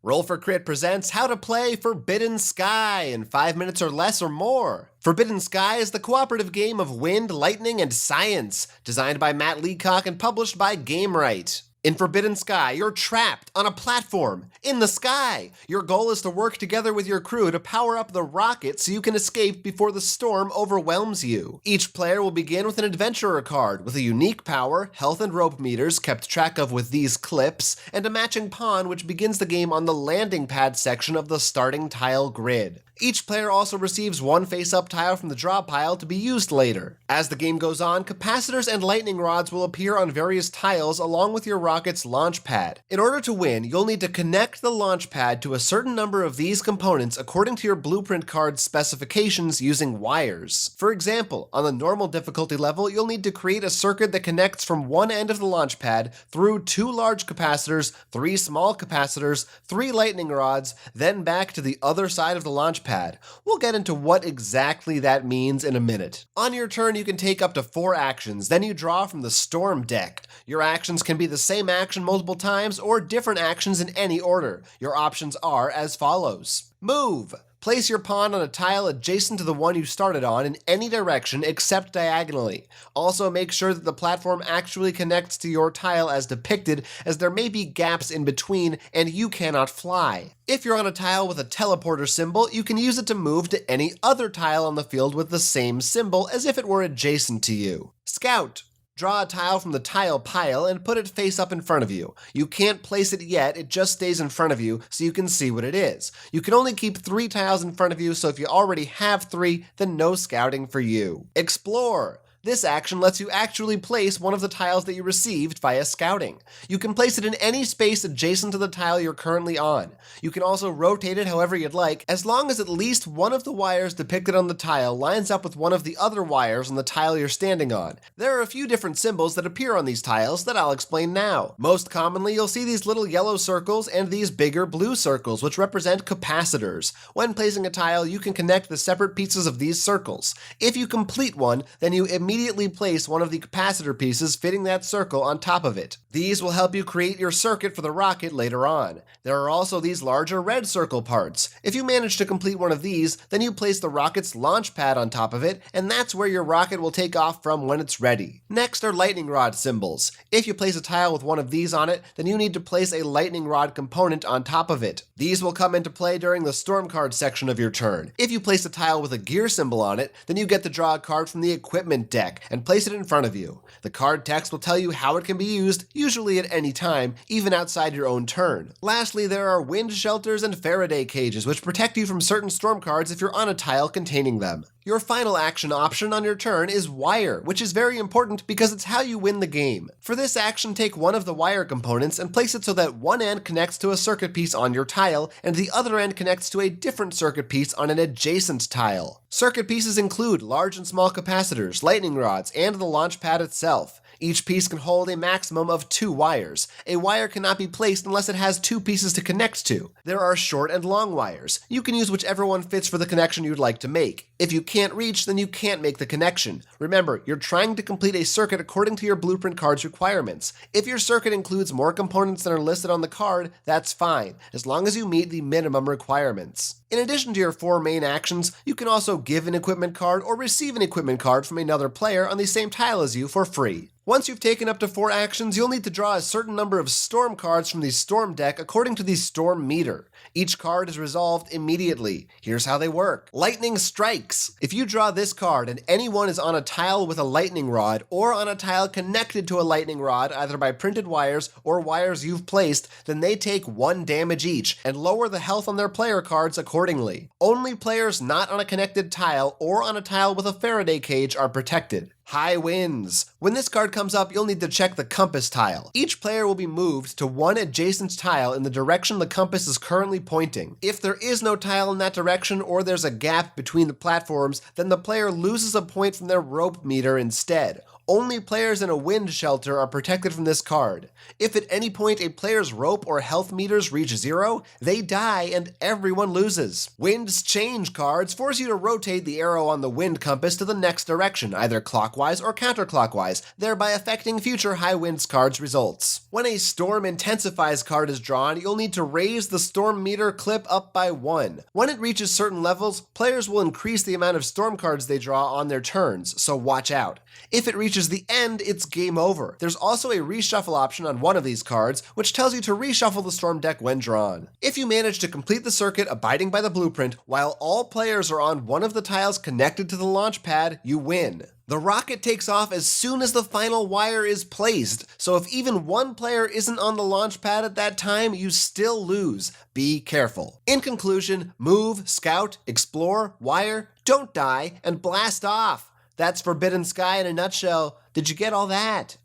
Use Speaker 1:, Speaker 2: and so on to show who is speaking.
Speaker 1: Roll for Crit presents how to play Forbidden Sky in 5 minutes or less or more. Forbidden Sky is the cooperative game of wind, lightning, and science, designed by Matt Leacock and published by Gamewright. In Forbidden Sky, you're trapped on a platform in the sky. Your goal is to work together with your crew to power up the rocket so you can escape before the storm overwhelms you. Each player will begin with an adventurer card with a unique power, health and rope meters kept track of with these clips, and a matching pawn which begins the game on the landing pad section of the starting tile grid. Each player also receives one face-up tile from the draw pile to be used later. As the game goes on, capacitors and lightning rods will appear on various tiles along with your rocket's launch pad. In order to win, you'll need to connect the launch pad to a certain number of these components according to your blueprint card's specifications using wires. For example, on the normal difficulty level, you'll need to create a circuit that connects from one end of the launch pad through 2 large capacitors, 3 small capacitors, 3 lightning rods, then back to the other side of the launch pad. We'll get into what exactly that means in a minute. On your turn, you can take up to 4 actions, then you draw from the storm deck. Your actions can be the same action multiple times or different actions in any order. Your options are as follows. Move. Place your pawn on a tile adjacent to the one you started on in any direction except diagonally. Also make sure that the platform actually connects to your tile as depicted, as there may be gaps in between and you cannot fly. If you're on a tile with a teleporter symbol, you can use it to move to any other tile on the field with the same symbol as if it were adjacent to you. Scout. Draw a tile from the tile pile and put it face up in front of you. You can't place it yet, it just stays in front of you so you can see what it is. You can only keep 3 tiles in front of you, so if you already have 3, then no scouting for you. Explore. This action lets you actually place one of the tiles that you received via scouting. You can place it in any space adjacent to the tile you're currently on. You can also rotate it however you'd like, as long as at least one of the wires depicted on the tile lines up with one of the other wires on the tile you're standing on. There are a few different symbols that appear on these tiles that I'll explain now. Most commonly, you'll see these little yellow circles and these bigger blue circles, which represent capacitors. When placing a tile, you can connect the separate pieces of these circles. If you complete one, then you immediately place one of the capacitor pieces fitting that circle on top of it. These will help you create your circuit for the rocket later on. There are also these larger red circle parts. If you manage to complete one of these, then you place the rocket's launch pad on top of it, and that's where your rocket will take off from when it's ready. Next are lightning rod symbols. If you place a tile with one of these on it, then you need to place a lightning rod component on top of it. These will come into play during the storm card section of your turn. If you place a tile with a gear symbol on it, then you get to draw a card from the equipment deck and place it in front of you. The card text will tell you how it can be used, usually at any time, even outside your own turn. Lastly, there are wind shelters and Faraday cages, which protect you from certain storm cards if you're on a tile containing them. Your final action option on your turn is wire, which is very important because it's how you win the game. For this action, take one of the wire components and place it so that one end connects to a circuit piece on your tile, and the other end connects to a different circuit piece on an adjacent tile. Circuit pieces include large and small capacitors, lightning rods, and the launch pad itself. Each piece can hold a maximum of 2 wires. A wire cannot be placed unless it has 2 pieces to connect to. There are short and long wires. You can use whichever one fits for the connection you'd like to make. If you can't reach, then you can't make the connection. Remember, you're trying to complete a circuit according to your blueprint card's requirements. If your circuit includes more components than are listed on the card, that's fine, as long as you meet the minimum requirements. In addition to your 4 main actions, you can also give an equipment card or receive an equipment card from another player on the same tile as you for free. Once you've taken up to 4 actions, you'll need to draw a certain number of storm cards from the storm deck according to the storm meter. Each card is resolved immediately. Here's how they work. Lightning strikes. If you draw this card and anyone is on a tile with a lightning rod or on a tile connected to a lightning rod either by printed wires or wires you've placed, then they take 1 damage each and lower the health on their player cards accordingly. Only players not on a connected tile or on a tile with a Faraday cage are protected. High winds. When this card comes up, you'll need to check the compass tile. Each player will be moved to one adjacent tile in the direction the compass is currently pointing. If there is no tile in that direction or there's a gap between the platforms, then the player loses a point from their rope meter instead. Only players in a wind shelter are protected from this card. If at any point a player's rope or health meters reach 0, they die and everyone loses. Wind's change cards force you to rotate the arrow on the wind compass to the next direction, either clockwise or counterclockwise, thereby affecting future high winds cards' results. When a storm intensifies card is drawn, you'll need to raise the storm meter clip up by 1. When it reaches certain levels, players will increase the amount of storm cards they draw on their turns, so watch out. If it reaches the end, it's game over. There's also a reshuffle option on one of these cards, which tells you to reshuffle the storm deck when drawn. If you manage to complete the circuit abiding by the blueprint, while all players are on one of the tiles connected to the launch pad, you win. The rocket takes off as soon as the final wire is placed, so if even one player isn't on the launch pad at that time, you still lose. Be careful. In conclusion, move, scout, explore, wire, don't die, and blast off. That's Forbidden Sky in a nutshell. Did you get all that?